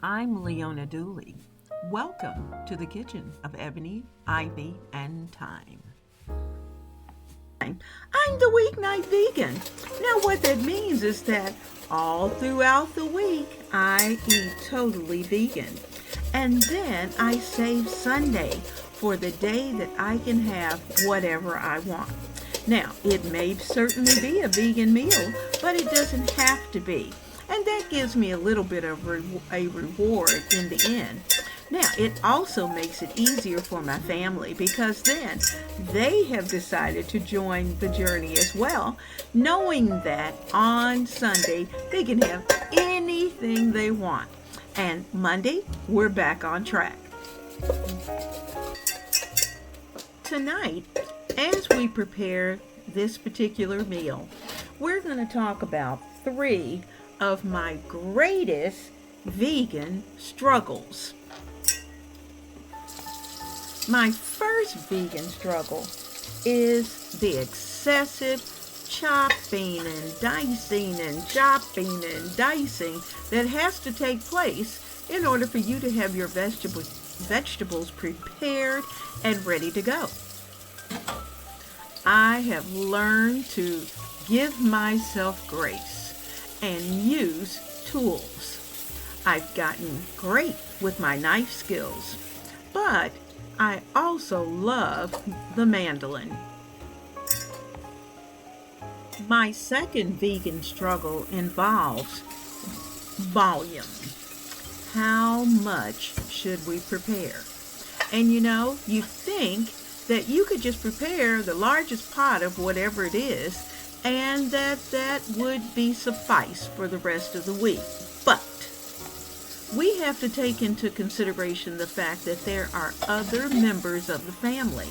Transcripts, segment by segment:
I'm Leona Dooley. Welcome to the kitchen of Ebony, Ivy, and Thyme. I'm the Weeknight Vegan. Now, what that means is that all throughout the week, I eat totally vegan. And then I save Sunday for the day that I can have whatever I want. Now, it may certainly be a vegan meal, but it doesn't have to be. And that gives me a little bit of a reward in the end. Now, it also makes it easier for my family because then they have decided to join the journey as well, knowing that on Sunday they can have anything they want. And Monday, we're back on track. Tonight, as we prepare this particular meal, we're going to talk about three of my greatest vegan struggles. My first vegan struggle is the excessive chopping and dicing and chopping and dicing that has to take place in order for you to have your vegetables prepared and ready to go. I have learned to give myself grace and use tools. I've gotten great with my knife skills, but I also love the mandolin. My second vegan struggle involves volume. How much should we prepare? And you think that you could just prepare the largest pot of whatever it is and that would be suffice for the rest of the week. But we have to take into consideration the fact that there are other members of the family,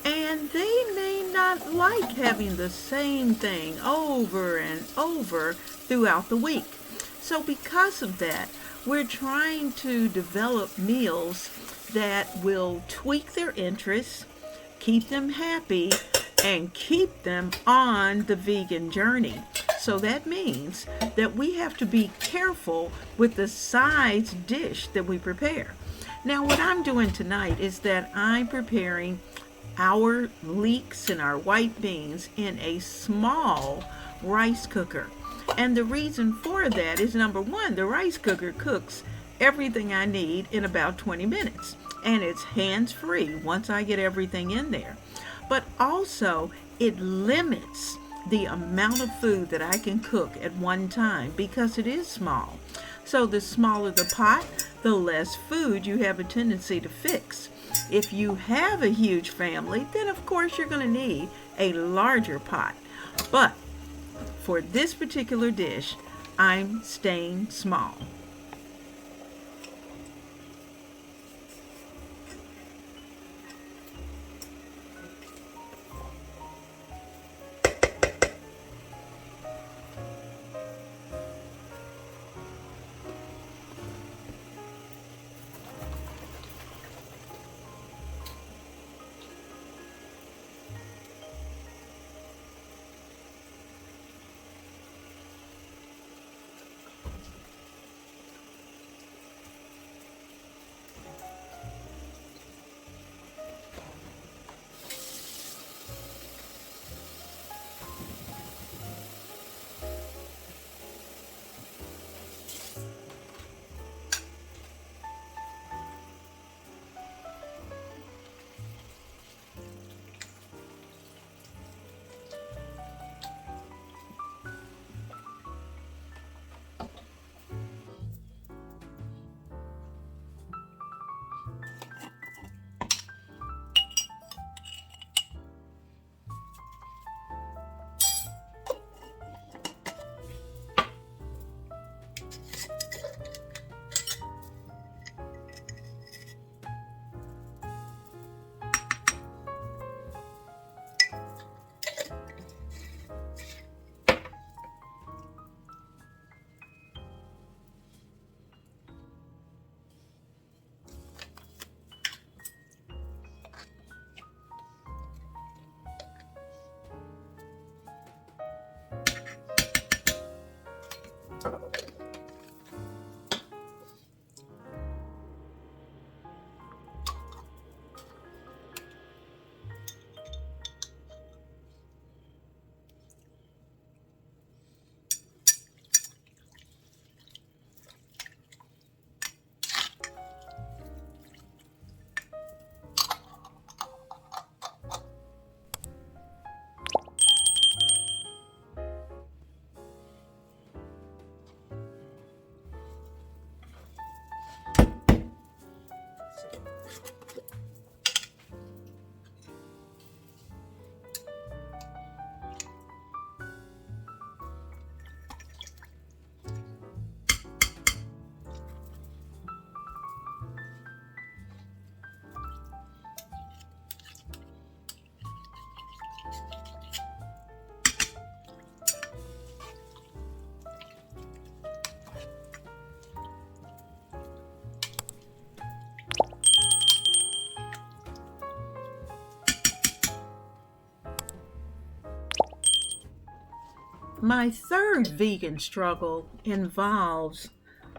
and they may not like having the same thing over and over throughout the week. So because of that, we're trying to develop meals that will tweak their interests, keep them happy, and keep them on the vegan journey. So that means that we have to be careful with the sides dish that we prepare. Now, what I'm doing tonight is that I'm preparing our leeks and our white beans in a small rice cooker. And the reason for that is, number one, the rice cooker cooks everything I need in about 20 minutes. And it's hands-free once I get everything in there. But also, it limits the amount of food that I can cook at one time because it is small. So the smaller the pot, the less food you have a tendency to fix. If you have a huge family, then of course you're going to need a larger pot. But for this particular dish, I'm staying small. My third vegan struggle involves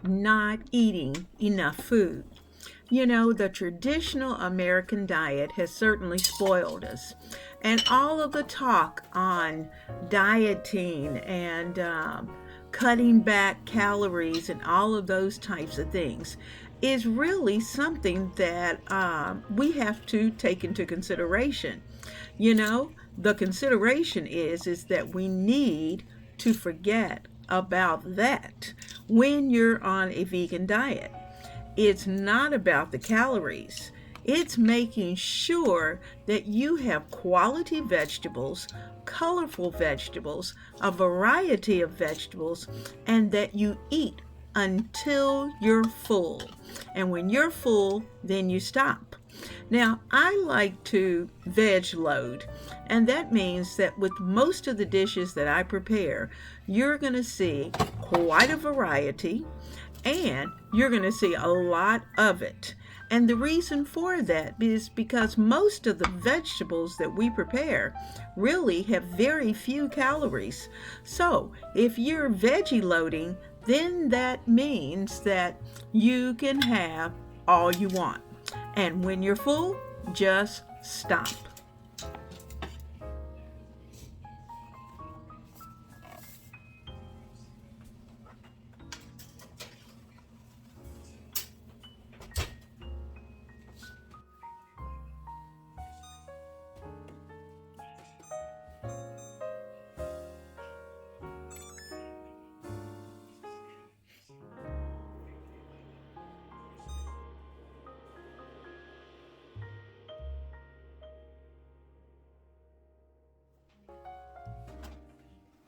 not eating enough food. You know, the traditional American diet has certainly spoiled us. And all of the talk on dieting and cutting back calories and all of those types of things is really something that we have to take into consideration. You know, the consideration is that we need to forget about that when you're on a vegan diet. It's not about the calories. It's making sure that you have quality vegetables, colorful vegetables, a variety of vegetables, and that you eat until you're full. And when you're full, then you stop. Now, I like to veg load, and that means that with most of the dishes that I prepare, you're going to see quite a variety and you're going to see a lot of it. And the reason for that is because most of the vegetables that we prepare really have very few calories. So if you're veggie loading, then that means that you can have all you want. And when you're full, just stop.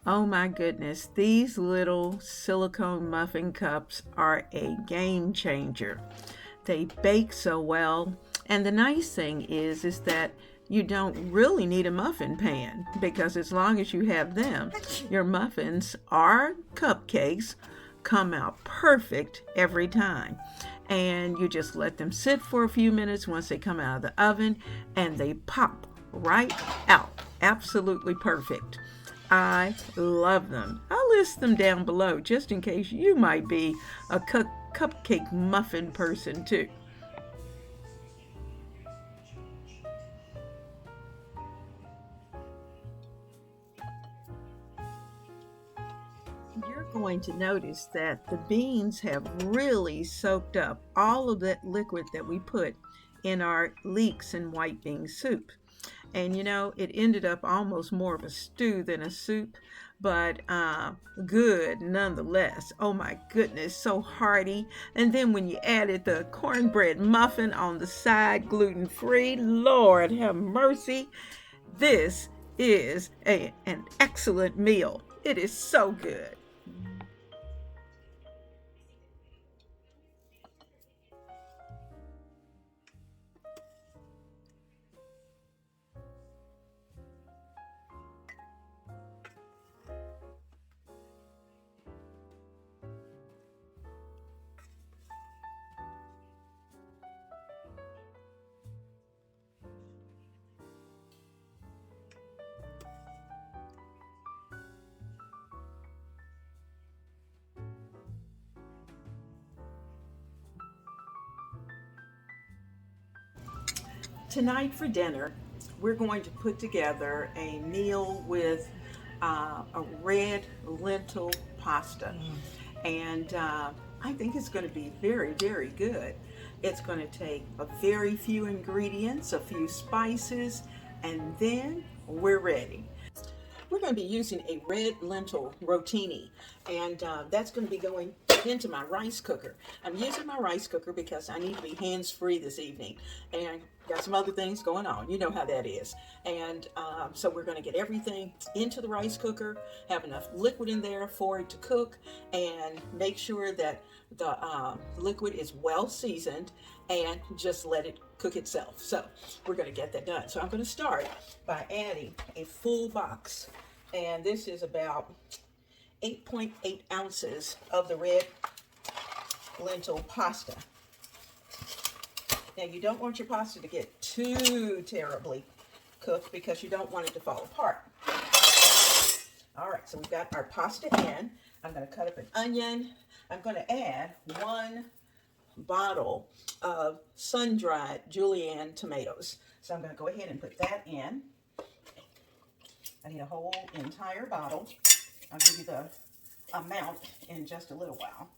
Oh my goodness, these little silicone muffin cups are a game changer. They bake so well, and the nice thing is that you don't really need a muffin pan because as long as you have them, your muffins or cupcakes come out perfect every time. And you just let them sit for a few minutes once they come out of the oven and they pop right out. Absolutely perfect. I love them. I'll list them down below just in case you might be a cupcake muffin person too. You're going to notice that the beans have really soaked up all of that liquid that we put in our leeks and white bean soup. And you know, it ended up almost more of a stew than a soup, but good nonetheless. Oh my goodness, so hearty. And then when you added the cornbread muffin on the side, gluten-free, Lord have mercy, this is an excellent meal. It is so good. Tonight for dinner, we're going to put together a meal with a red lentil pasta. And I think it's going to be very, very good. It's going to take a very few ingredients, a few spices, and then we're ready. We're going to be using a red lentil rotini, and that's going to be going into my rice cooker. I'm using my rice cooker because I need to be hands-free this evening, and got some other things going on. You know how that is. And so we're going to get everything into the rice cooker, have enough liquid in there for it to cook, and make sure that the liquid is well seasoned, and just let it cook itself. So we're going to get that done. So I'm going to start by adding a full box, and this is about 8.8 ounces of the red lentil pasta. Now you don't want your pasta to get too terribly cooked because you don't want it to fall apart. All right, so we've got our pasta in. I'm going to cut up an onion. I'm going to add 1 bottle of sun-dried julienne tomatoes. So I'm going to go ahead and put that in. I need a whole entire bottle. I'll give you the amount in just a little while.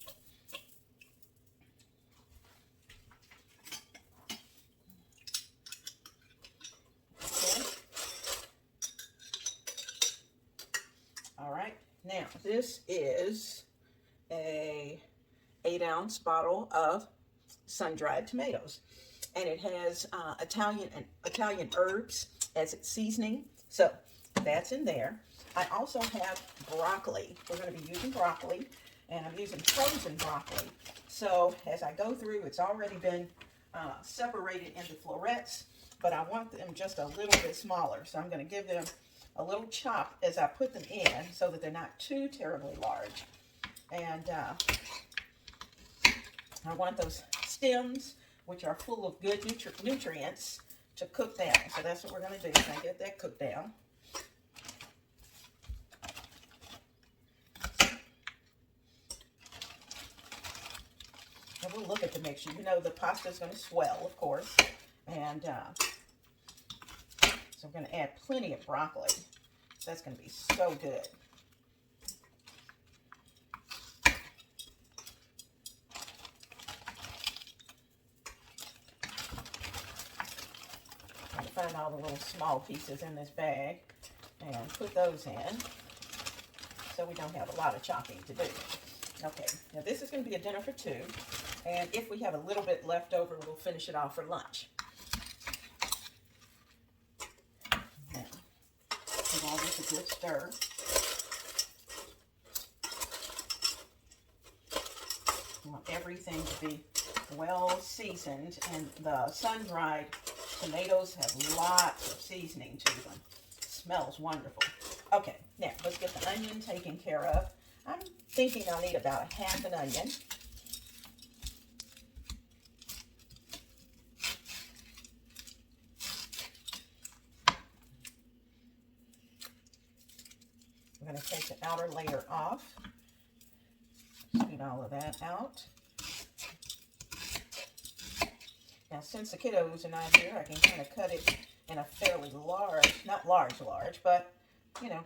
Okay. All right, now this is a 8-ounce bottle of sun-dried tomatoes, and it has Italian herbs as its seasoning, so that's in there. I also have broccoli. We're going to be using broccoli, and I'm using frozen broccoli. So as I go through, it's already been separated into florets, but I want them just a little bit smaller, so I'm going to give them a little chop as I put them in so that they're not too terribly large. And I want those stems, which are full of good nutrients, to cook down. So that's what we're going to do. So I get that cooked down. And we'll look at the mixture. You know the pasta is going to swell, of course. And so we're going to add plenty of broccoli. That's going to be so good. Find all the little small pieces in this bag and put those in so we don't have a lot of chopping to do. Okay, now this is going to be a dinner for 2, and if we have a little bit left over, we'll finish it off for lunch. Now, give all this a good stir. You want everything to be well seasoned, and the sun-dried tomatoes have lots of seasoning to them. It smells wonderful. Okay, now let's get the onion taken care of. I'm thinking I'll need about a half an onion. I'm going to take the outer layer off. Scoot all of that out. Now, since the kiddos are not here, I can kind of cut it in a fairly large, not large, but, you know,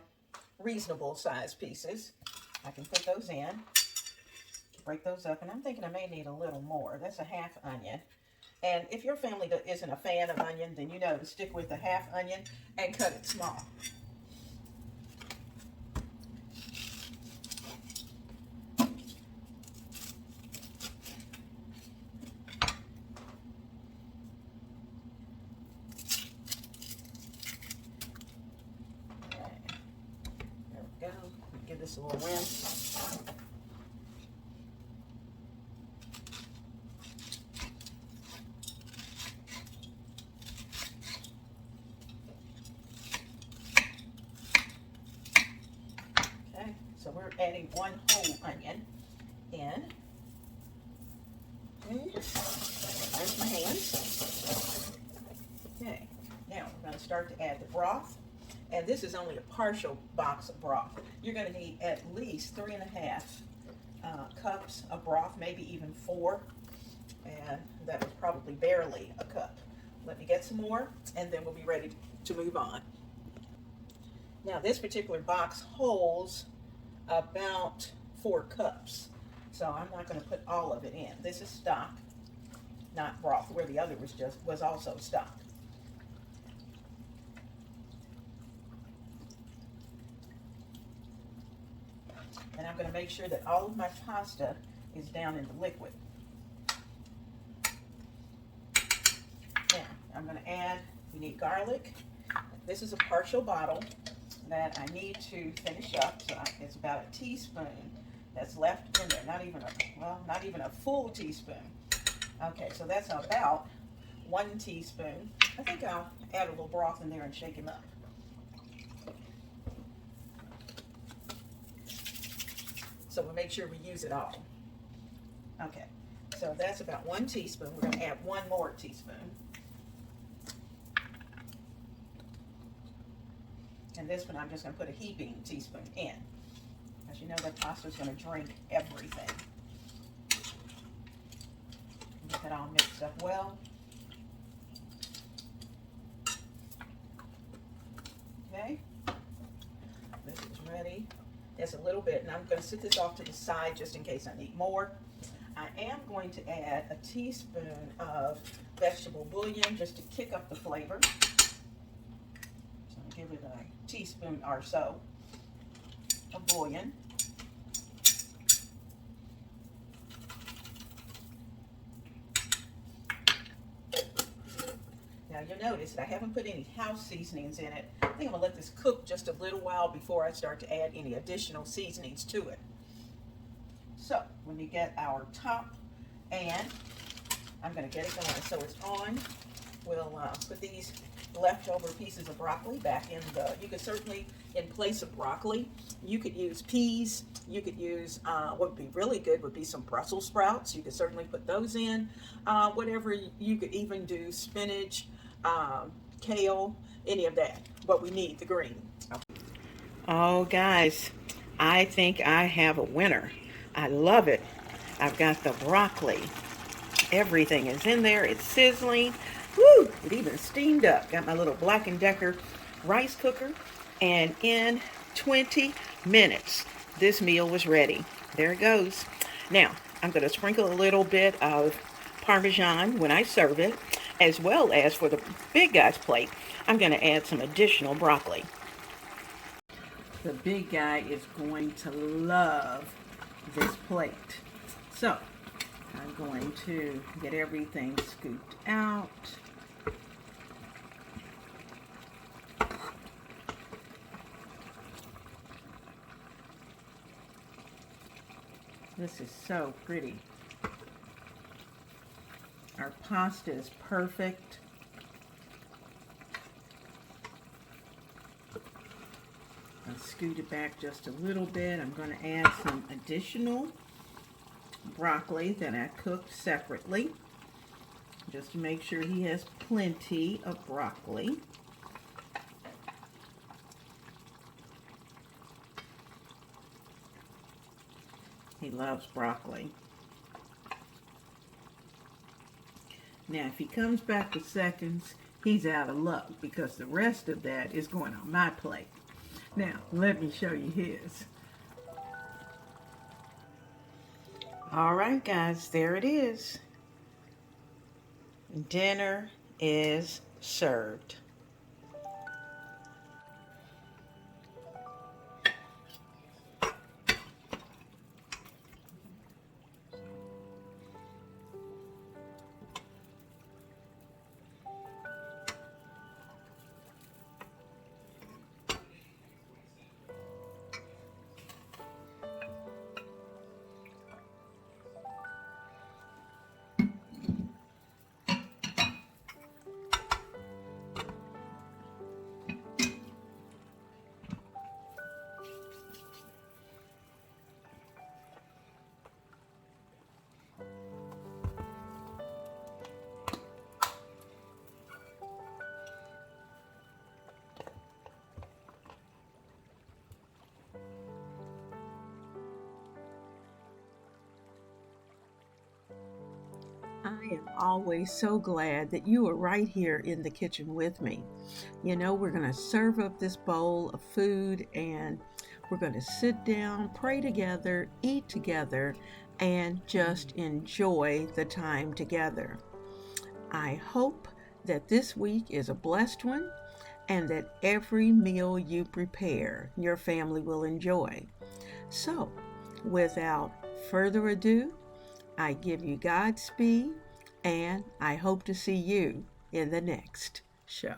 reasonable size pieces. I can put those in, break those up, and I'm thinking I may need a little more. That's a half onion. And if your family isn't a fan of onion, then you know to stick with the half onion and cut it small. Give this a little rinse. Okay, so we're adding 1 whole onion in. Rinse my hands. Okay, now we're going to start to add the broth. And this is only a partial box of broth. You're going to need at least 3.5 cups of broth, maybe even 4. And that was probably barely a cup. Let me get some more, and then we'll be ready to move on. Now, this particular box holds about 4 cups. So I'm not going to put all of it in. This is stock, not broth, where the other was also stock. And I'm going to make sure that all of my pasta is down in the liquid. Now, I'm going to add, we need garlic. This is a partial bottle that I need to finish up. So it's about a teaspoon that's left in there. Not even a full teaspoon. Okay, so that's about 1 teaspoon. I think I'll add a little broth in there and shake him up. So we'll make sure we use it all. Okay, so that's about 1 teaspoon. We're going to add 1 more teaspoon. And this one I'm just going to put a heaping teaspoon in. As you know, that pasta is going to drink everything. Get that all mixed up well. Okay, this is ready. There's a little bit, and I'm going to sit this off to the side just in case I need more. I am going to add a teaspoon of vegetable bouillon just to kick up the flavor. So I'll give it a teaspoon or so of bouillon. Now you'll notice that I haven't put any house seasonings in it. I think I'm gonna let this cook just a little while before I start to add any additional seasonings to it. So when we get our top, and I'm gonna get it going. So it's on. We'll put these leftover pieces of broccoli back in the, you could certainly, in place of broccoli, you could use peas. You could use, what would be really good would be some Brussels sprouts. You could certainly put those in. Whatever, you could even do spinach, kale, any of that. But we need the green. Okay. Oh, guys, I think I have a winner. I love it. I've got the broccoli. Everything is in there. It's sizzling. Woo! It even steamed up. Got my little Black & Decker rice cooker. And in 20 minutes, this meal was ready. There it goes. Now, I'm going to sprinkle a little bit of Parmesan when I serve it, as well as for the big guy's plate, I'm going to add some additional broccoli. The big guy is going to love this plate. So, I'm going to get everything scooped out. This is so pretty. Our pasta is perfect. I'll scoot it back just a little bit. I'm going to add some additional broccoli that I cooked separately, just to make sure he has plenty of broccoli. He loves broccoli. Now, if he comes back with seconds, he's out of luck because the rest of that is going on my plate. Now, let me show you his. All right, guys, there it is. Dinner is served. I am always so glad that you are right here in the kitchen with me. You know, we're going to serve up this bowl of food and we're going to sit down, pray together, eat together, and just enjoy the time together. I hope that this week is a blessed one and that every meal you prepare, your family will enjoy. So, without further ado, I give you Godspeed, and I hope to see you in the next show.